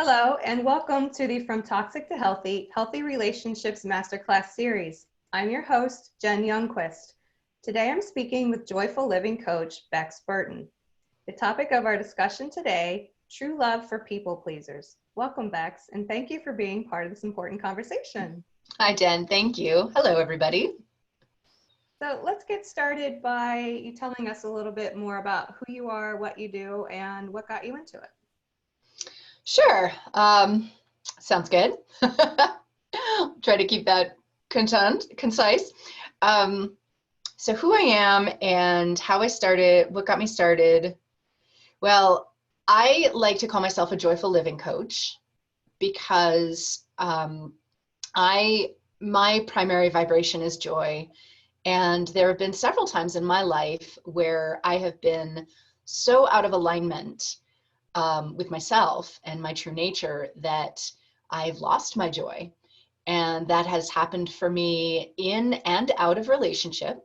Hello, and welcome to the From Toxic to Healthy, Healthy Relationships Masterclass series. I'm your host, Jen Youngquist. Today I'm speaking with Joyful Living Coach Bex Burton. The topic of our discussion today, true love for people pleasers. Welcome, Bex, and thank you for being part of this important conversation. Hi, Jen. Thank you. Hello, everybody. So let's get started by you telling us a little bit more about who you are, what you do, and what got you into it. Sure. Sounds good. Try to keep that concise. So who I am and how I started, what got me started. Well, I like to call myself a joyful living coach because my primary vibration is joy. And there have been several times in my life where I have been so out of alignment with myself and my true nature that I've lost my joy. And that has happened for me in and out of relationship.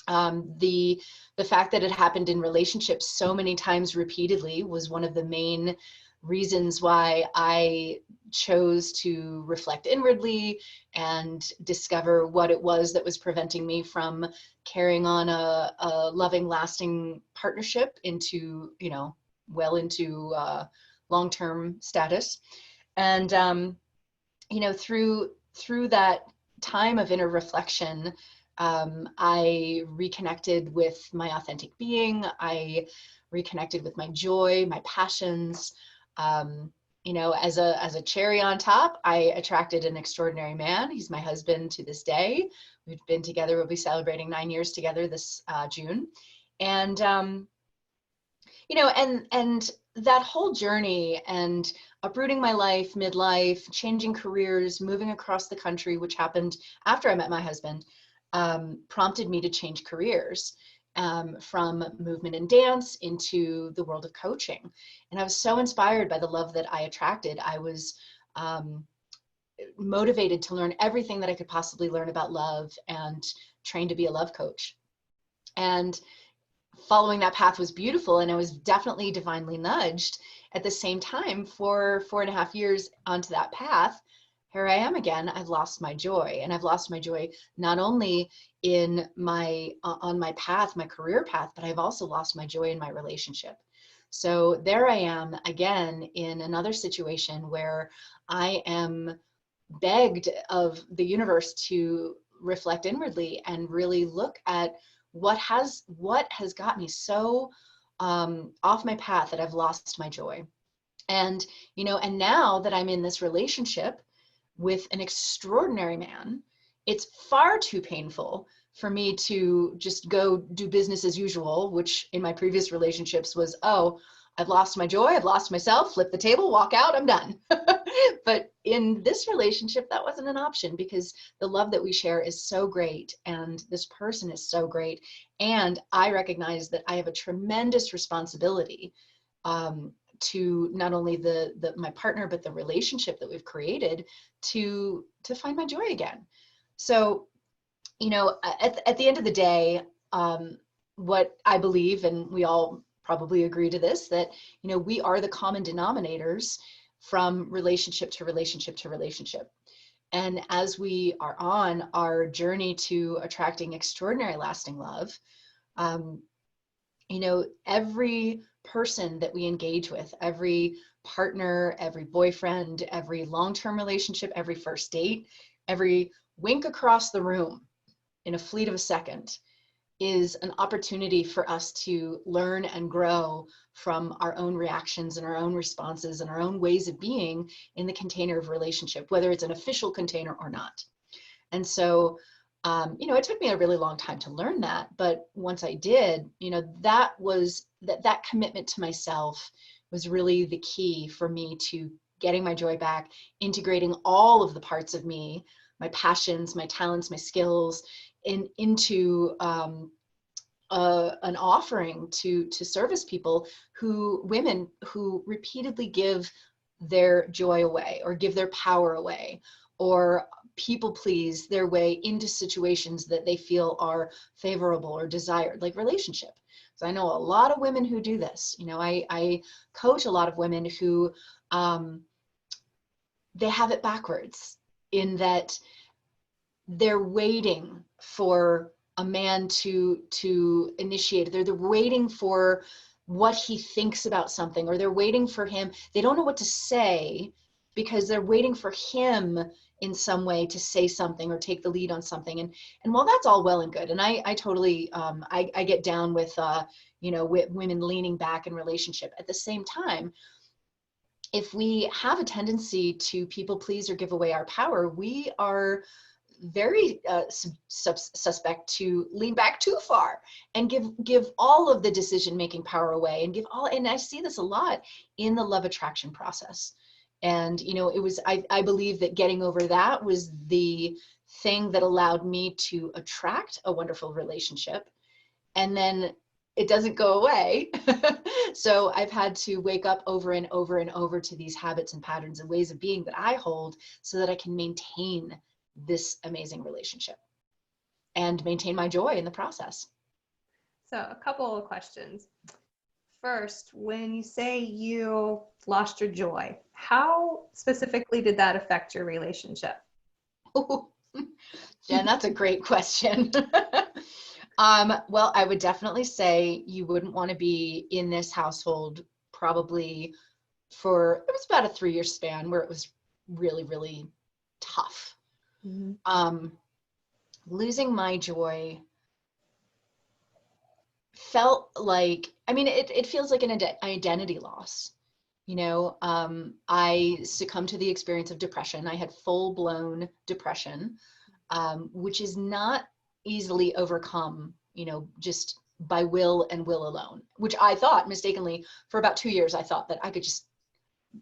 The fact that it happened in relationships so many times repeatedly was one of the main reasons why I chose to reflect inwardly and discover what it was that was preventing me from carrying on a loving, lasting partnership into, well into long-term status. And, through that time of inner reflection, I reconnected with my authentic being. I reconnected with my joy, my passions. As a cherry on top, I attracted an extraordinary man. He's my husband to this day. We've been together. We'll be celebrating 9 years together this June. And, and that whole journey and uprooting my life, midlife, changing careers, moving across the country, which happened after I met my husband, prompted me to change careers from movement and dance into the world of coaching. And I was so inspired by the love that I attracted. I was motivated to learn everything that I could possibly learn about love and trained to be a love coach. And following that path was beautiful, and I was definitely divinely nudged. At the same time, for 4.5 years onto that path, here I am again. I've lost my joy, and I've lost my joy not only in on my path, my career path, but I've also lost my joy in my relationship. So there I am again in another situation where I am begged of the universe to reflect inwardly and really look at what has got me so off my path that I've lost my joy. And and now that I'm in this relationship with an extraordinary man, it's far too painful for me to just go do business as usual, which in my previous relationships was, oh, I've lost my joy, I've lost myself, flip the table, walk out, I'm done. But in this relationship, that wasn't an option because the love that we share is so great and this person is so great. And I recognize that I have a tremendous responsibility to not only my partner, but the relationship that we've created to find my joy again. So, at the end of the day, what I believe, and we all probably agree to this, that, we are the common denominators from relationship to relationship to relationship. And as we are on our journey to attracting extraordinary lasting love, every person that we engage with, every partner, every boyfriend, every long-term relationship, every first date, every wink across the room in a fleet of a second is an opportunity for us to learn and grow from our own reactions and our own responses and our own ways of being in the container of relationship, whether it's an official container or not. And so, it took me a really long time to learn that, but once I did, that commitment to myself was really the key for me to getting my joy back, integrating all of the parts of me, my passions, my talents, my skills, into an offering to service people women who repeatedly give their joy away or give their power away or people please their way into situations that they feel are favorable or desired, like relationship. So I know a lot of women who do this. You know, I coach a lot of women who they have it backwards, in that they're waiting for a man to initiate. They're waiting for what he thinks about something, or they're waiting for him. They don't know what to say because they're waiting for him in some way to say something or take the lead on something. And while that's all well and good, and I totally I get down with you know, with women leaning back in relationship, at the same time, if we have a tendency to people please or give away our power, we are very suspect to lean back too far and give all of the decision-making power away, and give all. And I see this a lot in the love attraction process. And, you know, it was, I believe that getting over that was the thing that allowed me to attract a wonderful relationship. And then it doesn't go away. So I've had to wake up over and over and over to these habits and patterns and ways of being that I hold, so that I can maintain this amazing relationship and maintain my joy in the process. So a couple of questions. First, when you say you lost your joy, how specifically did that affect your relationship? Jen, that's a great question. Well, I would definitely say you wouldn't want to be in this household probably for, it was about a 3-year span where it was really, really tough. Mm-hmm. Losing my joy felt like, I mean, it feels like an identity loss. You know, I succumbed to the experience of depression. I had full-blown depression, which is not easily overcome, you know, just by will and will alone, which I thought mistakenly for about 2 years. I thought that I could just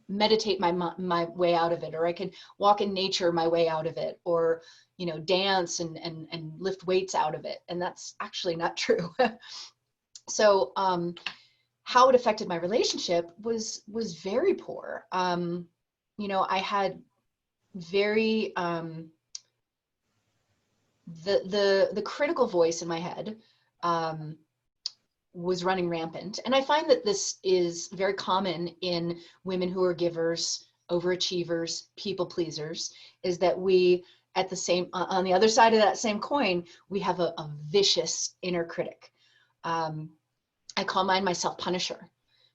meditate my way out of it, or I could walk in nature my way out of it, or, you know, dance and lift weights out of it. And that's actually not true. So, how it affected my relationship was very poor. You know, I had very, the critical voice in my head, was running rampant. And I find that this is very common in women who are givers, overachievers, people pleasers, is that we, at the same, on the other side of that same coin, we have a vicious inner critic. I call mine my self-punisher,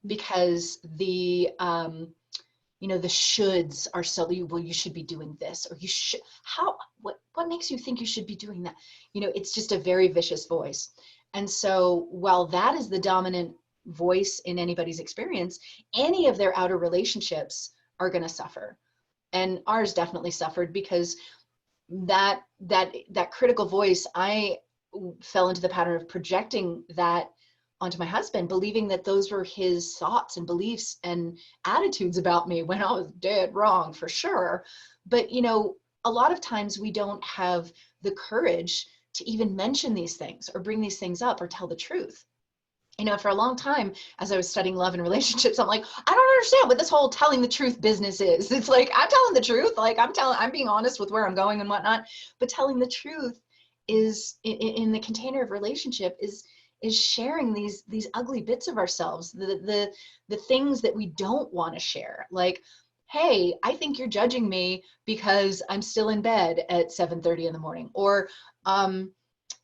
because the, you know, the shoulds are so, well, you should be doing this, or you should, what makes you think you should be doing that? You know, it's just a very vicious voice. And so while that is the dominant voice in anybody's experience, any of their outer relationships are going to suffer. And ours definitely suffered, because that critical voice, I fell into the pattern of projecting that onto my husband, believing that those were his thoughts and beliefs and attitudes about me, when I was dead wrong for sure. But, you know, a lot of times we don't have the courage to even mention these things or bring these things up or tell the truth. You know, for a long time, as I was studying love and relationships, I'm like, I don't understand what this whole telling the truth business is. It's like, I'm telling the truth. Like, I'm being honest with where I'm going and whatnot. But telling the truth is, in the container of relationship, is sharing these ugly bits of ourselves, the things that we don't want to share. Like, hey, I think you're judging me because I'm still in bed at 7:30 in the morning, or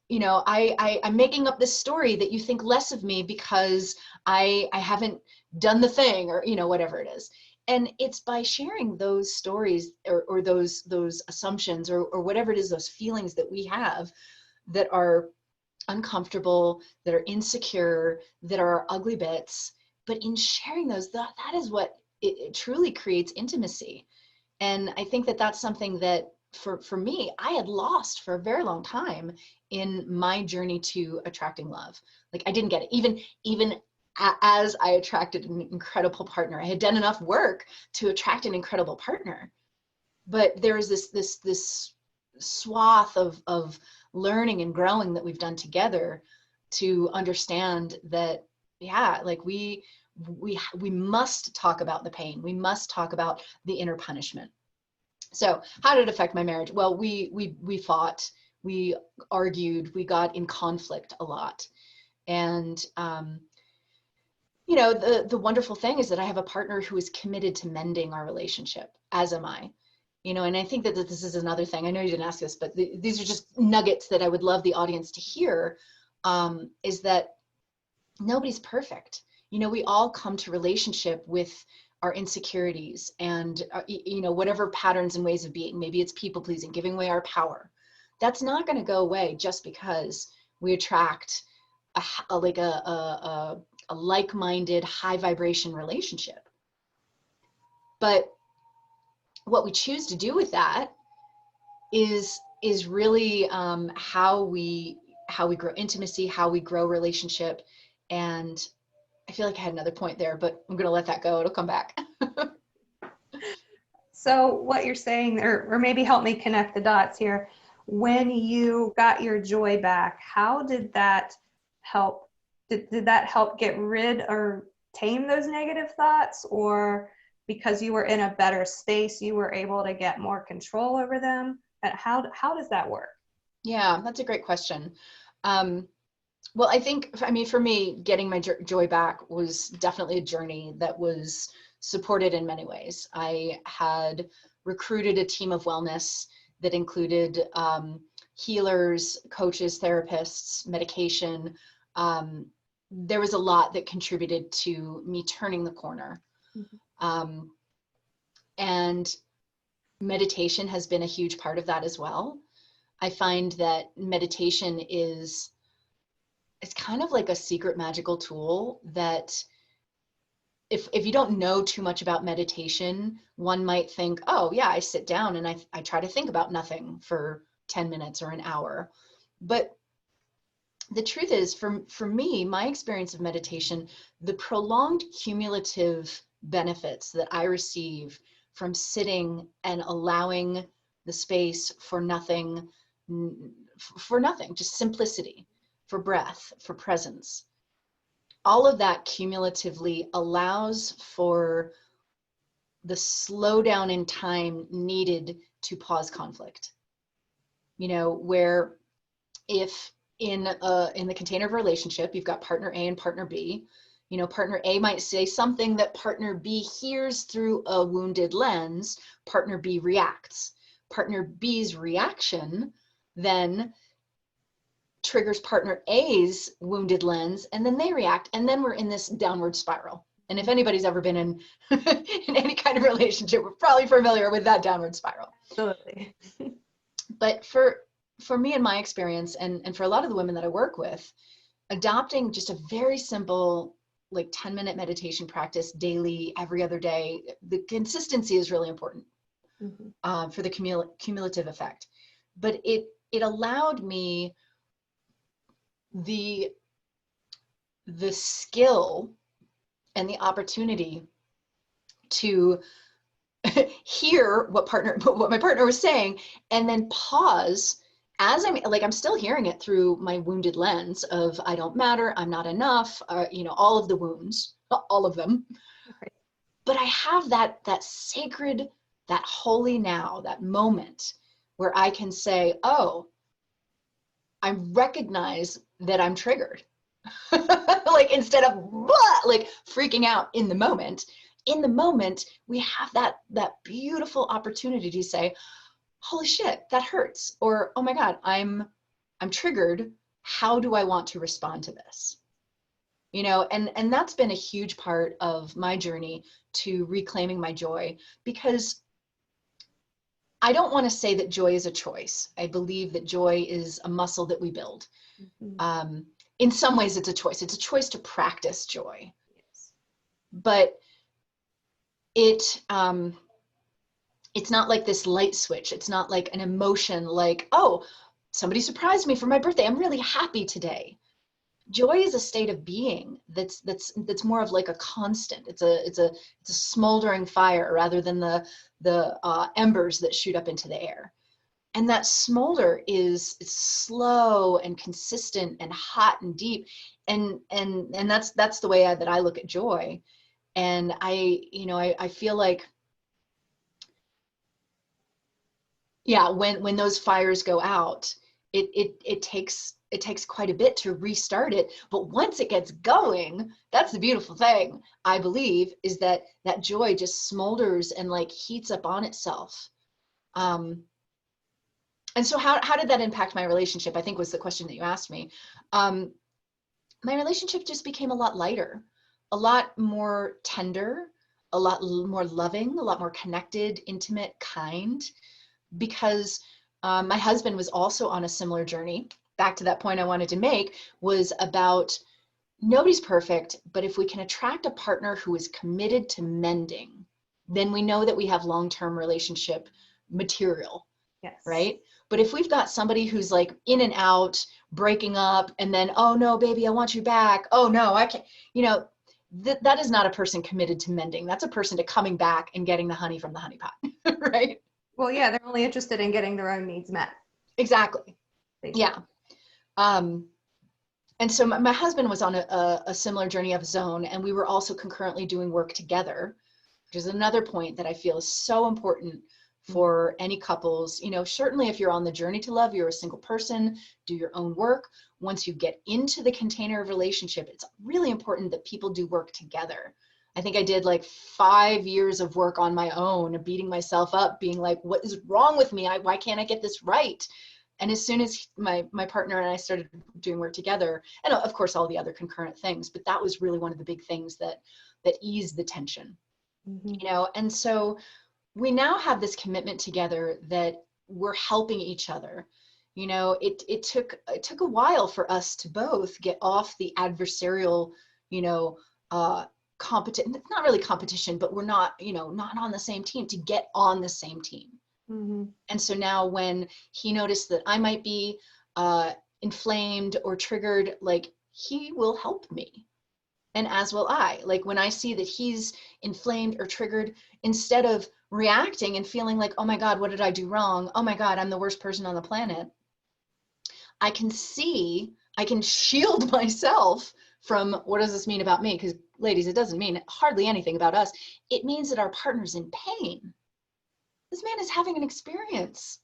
you know, I'm making up this story that you think less of me because I haven't done the thing, or, you know, whatever it is. And it's by sharing those stories, or those assumptions, or whatever it is, those feelings that we have that are uncomfortable, that are insecure, that are ugly bits. But in sharing those, that is what it truly creates intimacy. And I think that that's something that for me, I had lost for a very long time in my journey to attracting love. Like, I didn't get it. Even as I attracted an incredible partner, I had done enough work to attract an incredible partner. But there was this swath of learning and growing that we've done together to understand that, yeah, like we must talk about the pain. We must talk about the inner punishment. So how did it affect my marriage? Well, we fought, we argued, we got in conflict a lot. And, the wonderful thing is that I have a partner who is committed to mending our relationship, as am I. And I think that this is another thing. I know you didn't ask this, but these are just nuggets that I would love the audience to hear, is that nobody's perfect. We all come to relationship with our insecurities and, whatever patterns and ways of being. Maybe it's people pleasing, giving away our power. That's not going to go away just because we attract a like-minded, high vibration relationship. But what we choose to do with that is really how we grow intimacy, how we grow relationship. And I feel like I had another point there, but I'm going to let that go. It'll come back. So what you're saying, or maybe help me connect the dots here. When you got your joy back, how did that help? Did that help get rid or tame those negative thoughts? Or because you were in a better space, you were able to get more control over them? How does that work? Yeah, that's a great question. Well, for me, getting my joy back was definitely a journey that was supported in many ways. I had recruited a team of wellness that included healers, coaches, therapists, medication. There was a lot that contributed to me turning the corner. Mm-hmm. And meditation has been a huge part of that as well. I find that meditation it's kind of like a secret magical tool that if you don't know too much about meditation, one might think, oh yeah, I sit down and I try to think about nothing for 10 minutes or an hour. But the truth is, for me, my experience of meditation, the prolonged cumulative benefits that I receive from sitting and allowing the space for nothing, just simplicity, for breath, for presence. All of that cumulatively allows for the slowdown in time needed to pause conflict. Where if in the container of a relationship, you've got partner A and partner B, partner A might say something that partner B hears through a wounded lens, partner B reacts. Partner B's reaction then triggers partner A's wounded lens, and then they react, and then we're in this downward spiral. And if anybody's ever been in in any kind of relationship, we're probably familiar with that downward spiral. Absolutely. But for me and my experience, and for a lot of the women that I work with, adopting just a very simple, like 10-minute meditation practice daily, every other day, the consistency is really important. Mm-hmm. For the cumulative effect. But it allowed me the skill and the opportunity to hear what my partner was saying, and then pause as I'm still hearing it through my wounded lens of I don't matter, I'm not enough, all of the wounds, all of them. Right. But I have that sacred, that holy now, that moment where I can say, oh, I recognize that I'm triggered. Like instead of like freaking out in the moment, we have that beautiful opportunity to say, holy shit, that hurts. Or, oh my God, I'm triggered. How do I want to respond to this? And that's been a huge part of my journey to reclaiming my joy, because I don't want to say that joy is a choice. I believe that joy is a muscle that we build. Mm-hmm. In some ways, it's a choice. It's a choice to practice joy. Yes. But it's not like this light switch. It's not like an emotion like, oh, somebody surprised me for my birthday. I'm really happy today. Joy is a state of being that's more of like a constant. It's a smoldering fire rather than the embers that shoot up into the air. And that smolder it's slow and consistent and hot and deep. And that's the way that I look at joy. And I feel like, yeah, when those fires go out, it takes quite a bit to restart it. But once it gets going, that's the beautiful thing, I believe, is that joy just smolders and like heats up on itself. And so how did that impact my relationship? I think was the question that you asked me. My relationship just became a lot lighter, a lot more tender, a lot more loving, a lot more connected, intimate, kind, because my husband was also on a similar journey. Back to that point I wanted to make was about nobody's perfect, but if we can attract a partner who is committed to mending, then we know that we have long-term relationship material. Yes. Right? But if we've got somebody who's like in and out, breaking up, and then, oh no, baby, I want you back. Oh no, I can't, that is not a person committed to mending. That's a person to coming back and getting the honey from the honey pot, right? Well, yeah, they're only interested in getting their own needs met. Exactly. Basically. Yeah. And so my husband was on a similar journey of his own, and we were also concurrently doing work together, which is another point that I feel is so important for any couples. Certainly if you're on the journey to love, you're a single person, do your own work. Once you get into the container of relationship, it's really important that people do work together. I think I did like 5 years of work on my own, beating myself up, being like, what is wrong with me? Why can't I get this right? And as soon as my partner and I started doing work together, and of course all the other concurrent things, but that was really one of the big things that eased the tension. And so we now have this commitment together that we're helping each other. It took a while for us to both get off the adversarial, competition. It's not really competition, but we're not on the same team, to get on the same team. And so now when he noticed that I might be inflamed or triggered, like, he will help me. And as will I. Like, when I see that he's inflamed or triggered, instead of reacting and feeling like, oh my God, what did I do wrong? Oh my God, I'm the worst person on the planet. I can shield myself from, what does this mean about me? Because ladies, it doesn't mean hardly anything about us. It means that our partner's in pain. This man is having an experience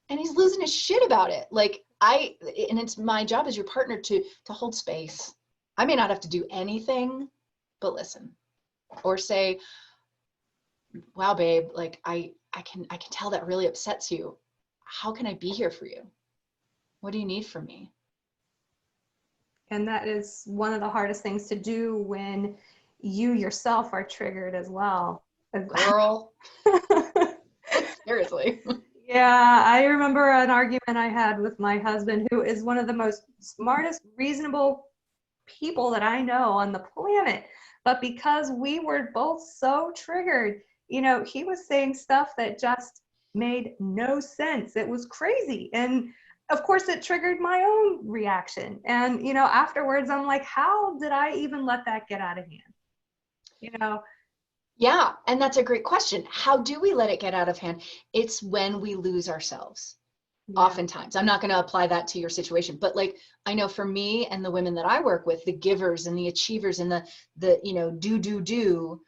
and he's losing his shit about it. And it's my job as your partner to hold space. I may not have to do anything but listen, or say, wow, babe, like I can tell that really upsets you. How can I be here for you? What do you need from me? And that is one of the hardest things to do when you yourself are triggered as well. Girl. Seriously. Yeah, I remember an argument I had with my husband, who is one of the most smartest, reasonable people that I know on the planet. But because we were both so triggered, he was saying stuff that just made no sense. It was crazy. And of course, it triggered my own reaction. And, afterwards, I'm like, how did I even let that get out of hand? Yeah, and that's a great question. How do we let it get out of hand? It's when we lose ourselves. Yeah. Oftentimes. I'm not going to apply that to your situation, but like, I know for me and the women that I work with, the givers and the achievers and the do,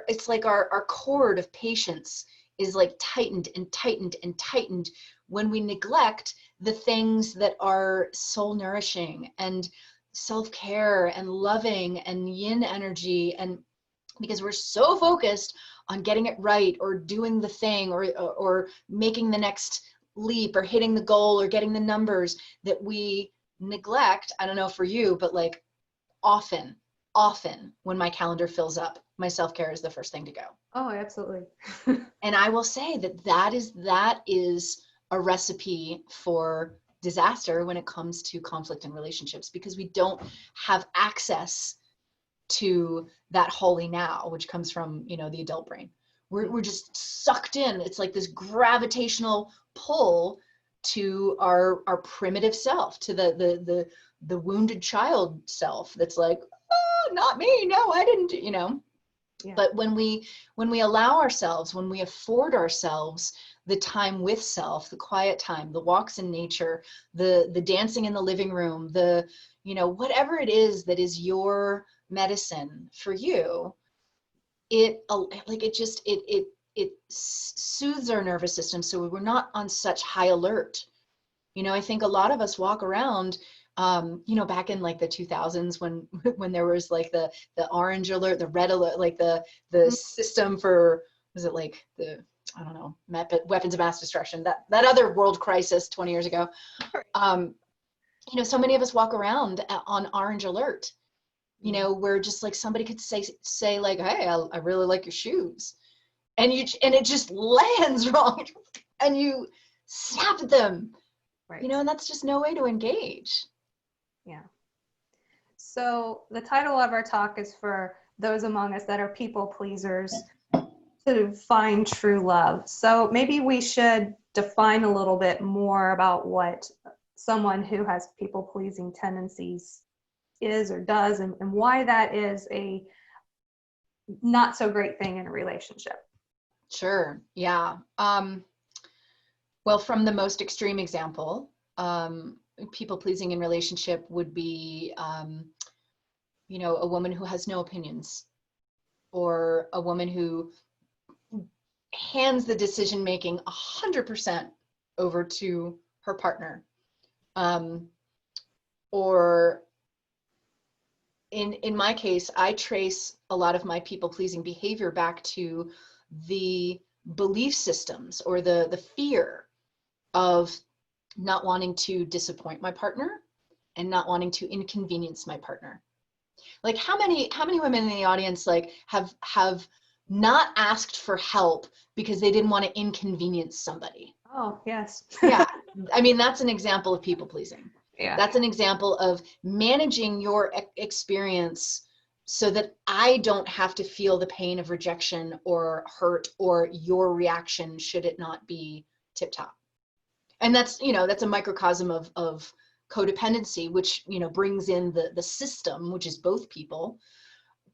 it's like our cord of patience is like tightened and tightened and tightened when we neglect the things that are soul nourishing and self-care and loving and yin energy, and because we're so focused on getting it right or doing the thing or making the next leap or hitting the goal or getting the numbers, that we neglect, I don't know for you, but like often when my calendar fills up, my self-care is the first thing to go. Oh, absolutely. And I will say that is a recipe for disaster when it comes to conflict in relationships, because we don't have access to that holy now, which comes from, the adult brain. We're just sucked in. It's like this gravitational pull to our primitive self, to the wounded child self that's like, oh, not me. No, I didn't, Yeah. But when we allow ourselves, when we afford ourselves the time with self, the quiet time, the walks in nature, the dancing in the living room, the, whatever it is that is your medicine for you, it soothes our nervous system, so we're not on such high alert I think a lot of us walk around, back in like the 2000s when there was like the orange alert, the red alert, like the system for, was it like the, I don't know, weapons of mass destruction, that other world crisis 20 years ago. So many of us walk around on orange alert, where just like somebody could say like, hey, I really like your shoes. And it just lands wrong and you snap at them, Right. and that's just no way to engage. Yeah. So the title of our talk is for those among us that are people pleasers to find true love. So maybe we should define a little bit more about what someone who has people pleasing tendencies is or does, and why that is a not so great thing in a relationship. Sure. Yeah. Well, from the most extreme example, people pleasing in relationship would be, a woman who has no opinions, or a woman who hands the decision making 100% over to her partner. Or in my case, I trace a lot of my people pleasing behavior back to the belief systems or the fear of not wanting to disappoint my partner and not wanting to inconvenience my partner. Like how many women in the audience like have not asked for help because they didn't want to inconvenience somebody? Oh, yes. Yeah. I mean, that's an example of people pleasing. Yeah. That's an example of managing your experience so that I don't have to feel the pain of rejection or hurt or your reaction should it not be tip top. And that's a microcosm of codependency, which, brings in the system, which is both people.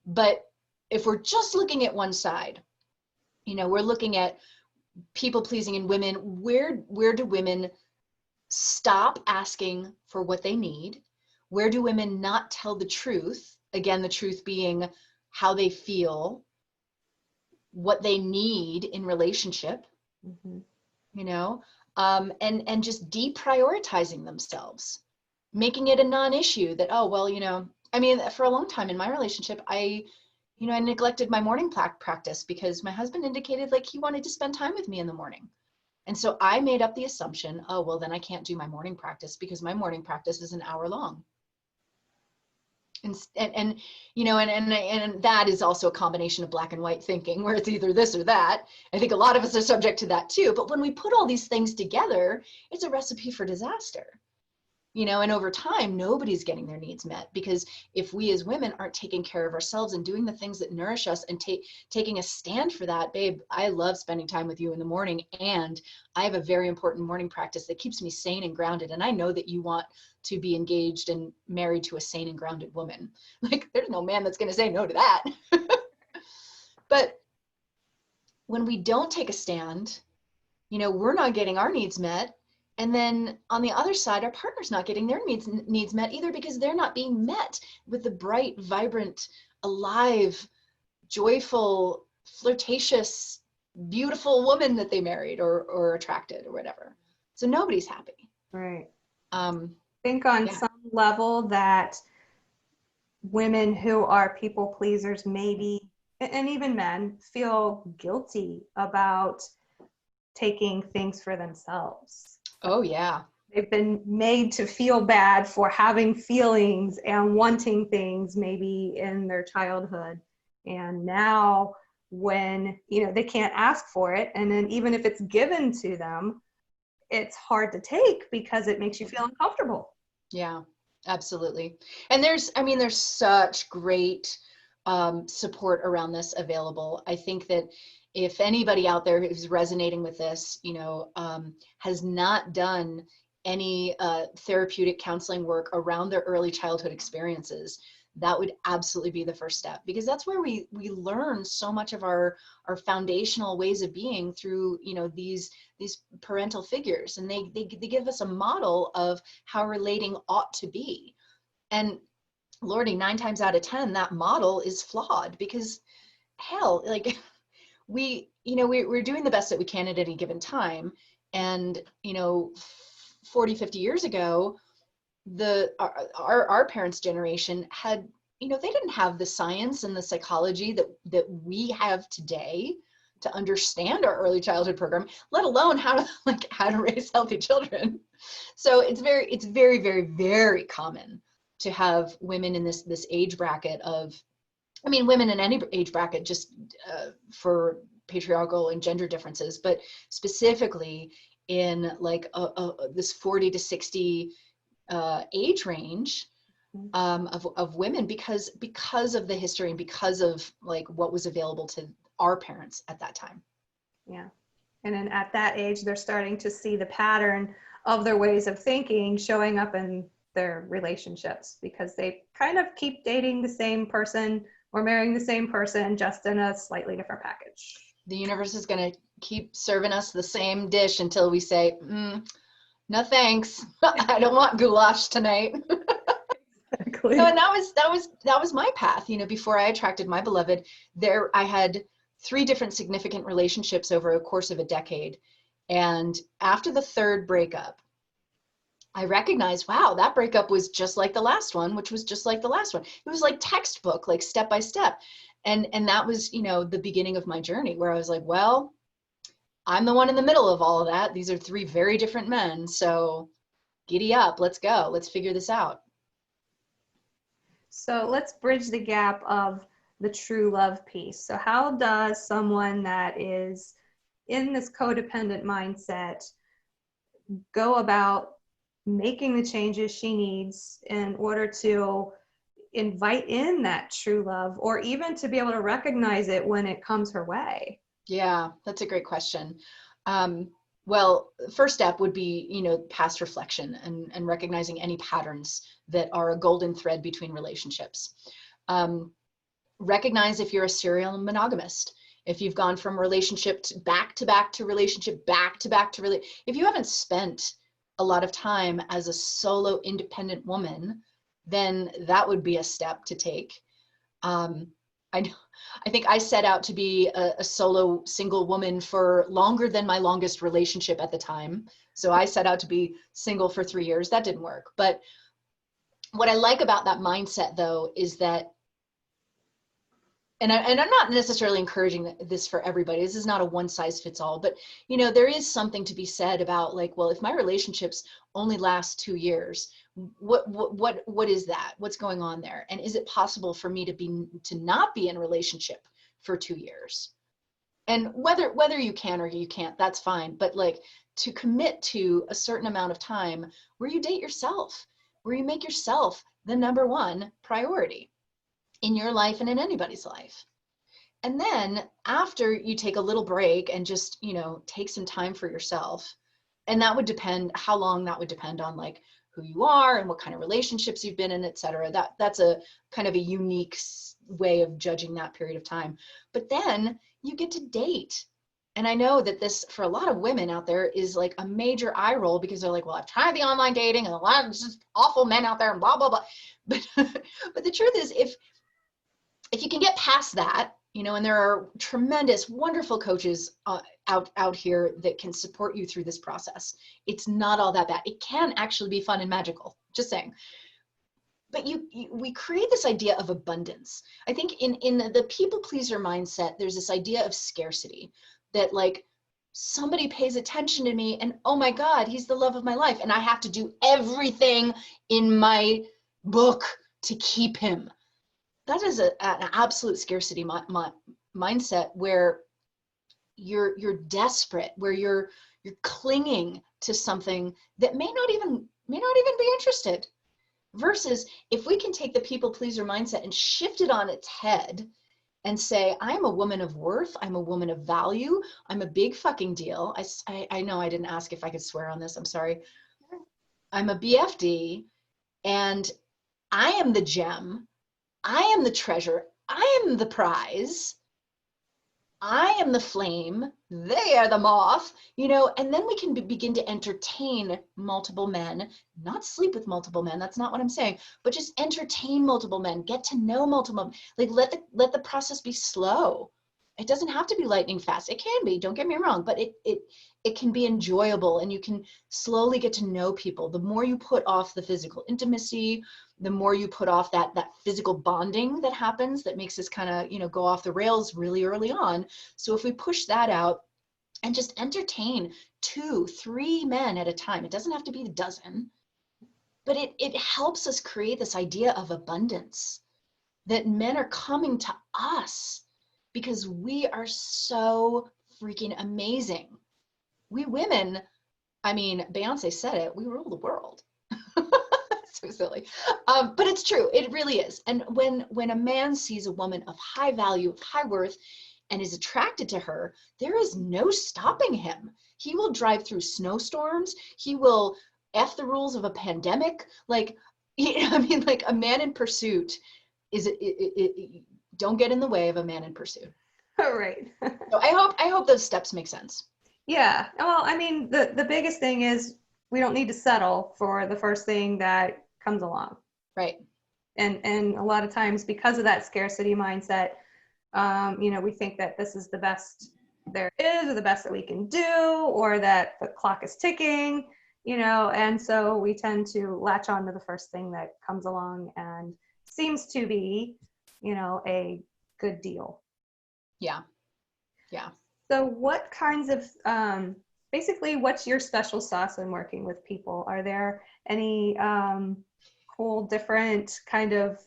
But if we're just looking at one side, we're looking at people pleasing in women, where do women stop asking for what they need? Where do women not tell the truth? Again, the truth being how they feel, what they need in relationship, and just deprioritizing themselves, making it a non-issue that, oh, well, I mean, for a long time in my relationship, I neglected my morning practice because my husband indicated like he wanted to spend time with me in the morning. And so I made up the assumption, oh, well, then I can't do my morning practice because my morning practice is an hour long. And that is also a combination of black and white thinking where it's either this or that. I think a lot of us are subject to that too. But when we put all these things together, it's a recipe for disaster. And over time, nobody's getting their needs met, because if we as women aren't taking care of ourselves and doing the things that nourish us and taking a stand for that, babe, I love spending time with you in the morning, and I have a very important morning practice that keeps me sane and grounded, and I know that you want to be engaged and married to a sane and grounded woman. Like, there's no man that's going to say no to that. But when we don't take a stand, we're not getting our needs met. And then on the other side, our partner's not getting their needs met either, because they're not being met with the bright, vibrant, alive, joyful, flirtatious, beautiful woman that they married or attracted or whatever. So nobody's happy. Right. I think on some level that women who are people pleasers maybe, and even men, feel guilty about taking things for themselves. Oh, yeah. They've been made to feel bad for having feelings and wanting things maybe in their childhood. And now when, they can't ask for it, and then even if it's given to them, it's hard to take because it makes you feel uncomfortable. Yeah, absolutely. And there's such great support around this available. I think that if anybody out there who's resonating with this, has not done any therapeutic counseling work around their early childhood experiences, that would absolutely be the first step, because that's where we learn so much of our foundational ways of being through, these parental figures, and they give us a model of how relating ought to be. And Lordy, 9 times out of 10, that model is flawed, because hell, like we're doing the best that we can at any given time. And, 40, 50 years ago, our parents' generation had, they didn't have the science and the psychology that we have today to understand our early childhood program, let alone how to raise healthy children. So it's very, very, very common to have women in this age bracket of, women in any age bracket, just for patriarchal and gender differences, but specifically in like this 40 to 60 age range of women, because of the history and because of like what was available to our parents at that time. Yeah. And then at that age, they're starting to see the pattern of their ways of thinking showing up in their relationships, because they kind of keep dating the same person or marrying the same person, just in a slightly different package. The universe is going to keep serving us the same dish until we say, no thanks. I don't want goulash tonight. Exactly. No, and that was my path. Before I attracted my beloved, I had 3 different significant relationships over a course of a decade. And after the 3rd breakup, I recognized, wow, that breakup was just like the last one, which was just like the last one. It was like textbook, like step by step. And that was, the beginning of my journey, where I was like, well, I'm the one in the middle of all of that. These are 3 very different men. So giddy up, let's go. Let's figure this out. So let's bridge the gap of the true love piece. So how does someone that is in this codependent mindset go about making the changes she needs in order to invite in that true love, or even to be able to recognize it when it comes her way? Yeah, that's a great question. Well, first step would be, past reflection and recognizing any patterns that are a golden thread between relationships. Recognize if you're a serial monogamist, if you've gone from relationship back to back to relationship, back to back to if you haven't spent a lot of time as a solo independent woman, then that would be a step to take. I think I set out to be a solo single woman for longer than my longest relationship at the time. So I set out to be single for 3 years. That didn't work. But what I like about that mindset, though, is that, and I'm not necessarily encouraging this for everybody. This is not a one size fits all, but there is something to be said about like, well, if my relationships only last 2 years, what is that? What's going on there? And is it possible for me to not be in a relationship for 2 years? And whether you can or you can't, that's fine. But like, to commit to a certain amount of time where you date yourself, where you make yourself the number 1 priority in your life and in anybody's life. And then after you take a little break and just, take some time for yourself, and that would depend, how long that would depend on like who you are and what kind of relationships you've been in, et cetera. That's a kind of a unique way of judging that period of time. But then you get to date. And I know that this, for a lot of women out there, is like a major eye roll, because they're like, well, I've tried the online dating and a lot of just awful men out there and blah, blah, blah. But the truth is, if you can get past that, and there are tremendous, wonderful coaches out here that can support you through this process. It's not all that bad. It can actually be fun and magical, just saying. But we create this idea of abundance. I think in the people pleaser mindset, there's this idea of scarcity, that like somebody pays attention to me and oh my God, he's the love of my life. And I have to do everything in my book to keep him. That is an absolute scarcity mindset, where you're desperate, where you're clinging to something that may not even be interested. Versus if we can take the people pleaser mindset and shift it on its head and say, I'm a woman of worth, I'm a woman of value, I'm a big fucking deal. I know I didn't ask if I could swear on this, I'm sorry. I'm a BFD, and I am the gem, I am the treasure, I am the prize, I am the flame, they are the moth, and then we can begin to entertain multiple men, not sleep with multiple men, that's not what I'm saying, but just entertain multiple men, get to know multiple men, like let the process be slow. It doesn't have to be lightning fast. It can be, don't get me wrong, but it can be enjoyable, and you can slowly get to know people. The more you put off the physical intimacy, the more you put off that physical bonding that happens, that makes us kind of, you know, go off the rails really early on. So if we push that out and just entertain 2, 3 men at a time, it doesn't have to be a dozen, but it helps us create this idea of abundance, that men are coming to us because we are so freaking amazing. We women, I mean, Beyonce said it, we rule the world. So silly. But it's true, it really is. And when a man sees a woman of high value, of high worth, and is attracted to her, there is no stopping him. He will drive through snowstorms. He will F the rules of a pandemic. Like, I mean, like, a man in pursuit is, don't get in the way of a man in pursuit. All right. So I hope those steps make sense. Yeah. Well, I mean, the biggest thing is we don't need to settle for the first thing that comes along. Right. And a lot of times, because of that scarcity mindset, you know, we think that this is the best there is, or the best that we can do, or that the clock is ticking, you know, and so we tend to latch on to the first thing that comes along and seems to be, you know, a good deal. Yeah. Yeah. So what kinds of, basically, what's your special sauce when working with people? Are there any cool, different kind of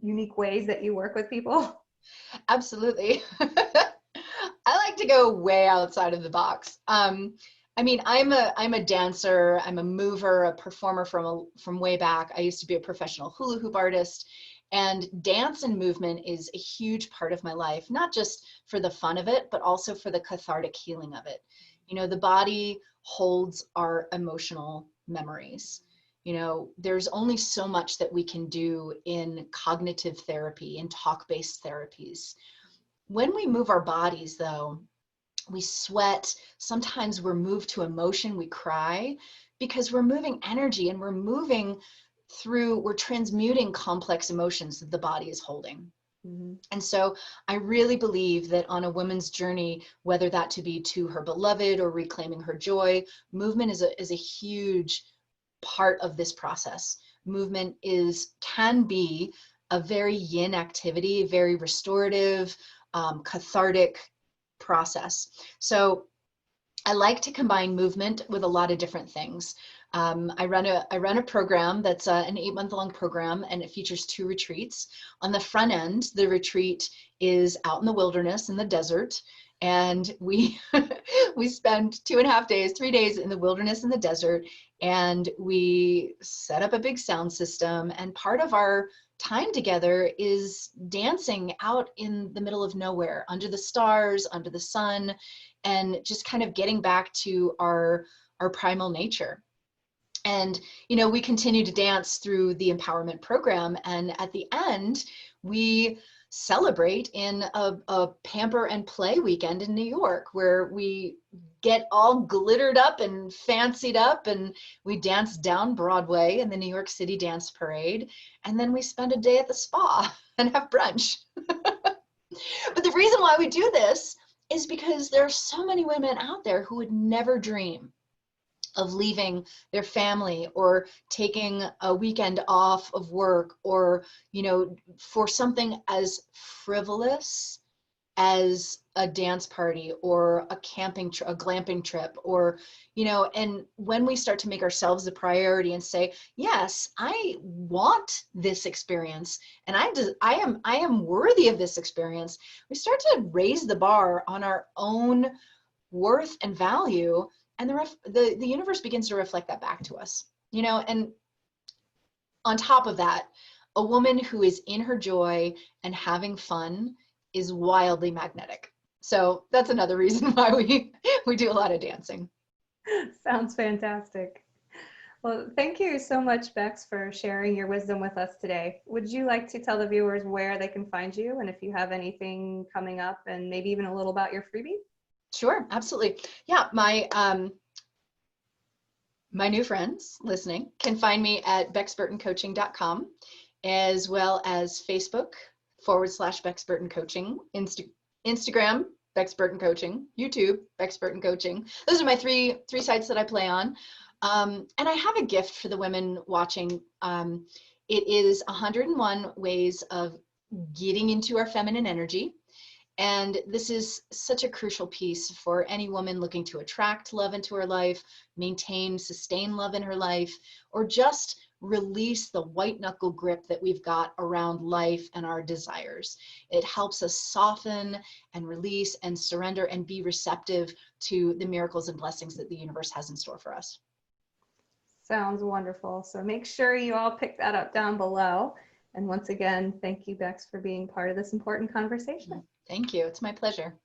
unique ways that you work with people? Absolutely. I like to go way outside of the box. I mean, I'm a dancer, I'm a mover, a performer from way back. I used to be a professional hula hoop artist, and dance and movement is a huge part of my life, not just for the fun of it, but also for the cathartic healing of it. You know, the body holds our emotional memories. You know, there's only so much that we can do in cognitive therapy, in talk-based therapies. When we move our bodies, though, we sweat, sometimes we're moved to emotion, we cry, because we're moving energy, and we're transmuting complex emotions that the body is holding. Mm-hmm. And so I really believe that on a woman's journey, whether that to be to her beloved or reclaiming her joy, movement is a huge part of this process. Movement can be a very yin activity, very restorative, cathartic process. So I like to combine movement with a lot of different things. I run a program that's an 8-month-long program, and it features 2 retreats. On the front end, the retreat is out in the wilderness in the desert, and we we spend 2.5 days, 3 days in the wilderness in the desert, and we set up a big sound system. And part of our time together is dancing out in the middle of nowhere, under the stars, under the sun, and just kind of getting back to our primal nature. And, you know, we continue to dance through the empowerment program. And at the end, we celebrate in a pamper and play weekend in New York, where we get all glittered up and fancied up, and we dance down Broadway in the New York City Dance Parade. And then we spend a day at the spa and have brunch. But the reason why we do this is because there are so many women out there who would never dream of leaving their family or taking a weekend off of work, or, you know, for something as frivolous as a dance party or a glamping trip, or, you know. And when we start to make ourselves a priority and say, yes, I want this experience, and I am worthy of this experience, we start to raise the bar on our own worth and value, and the universe begins to reflect that back to us, you know. And on top of that, a woman who is in her joy and having fun is wildly magnetic. So that's another reason why we do a lot of dancing. Sounds fantastic. Well, thank you so much, Bex, for sharing your wisdom with us today. Would you like to tell the viewers where they can find you, and if you have anything coming up, and maybe even a little about your freebie? Sure, absolutely. Yeah, my new friends listening can find me at bexburtoncoaching.com, as well as Facebook /Bex Burton Coaching, Instagram, Bex Burton Coaching, YouTube, Bex Burton Coaching. Those are my three sites that I play on. And I have a gift for the women watching. It is 101 ways of getting into our feminine energy. And this is such a crucial piece for any woman looking to attract love into her life, maintain, sustain love in her life, or just release the white knuckle grip that we've got around life and our desires. It helps us soften and release and surrender and be receptive to the miracles and blessings that the universe has in store for us. Sounds wonderful. So make sure you all pick that up down below. And once again, thank you, Bex, for being part of this important conversation. Thank you. It's my pleasure.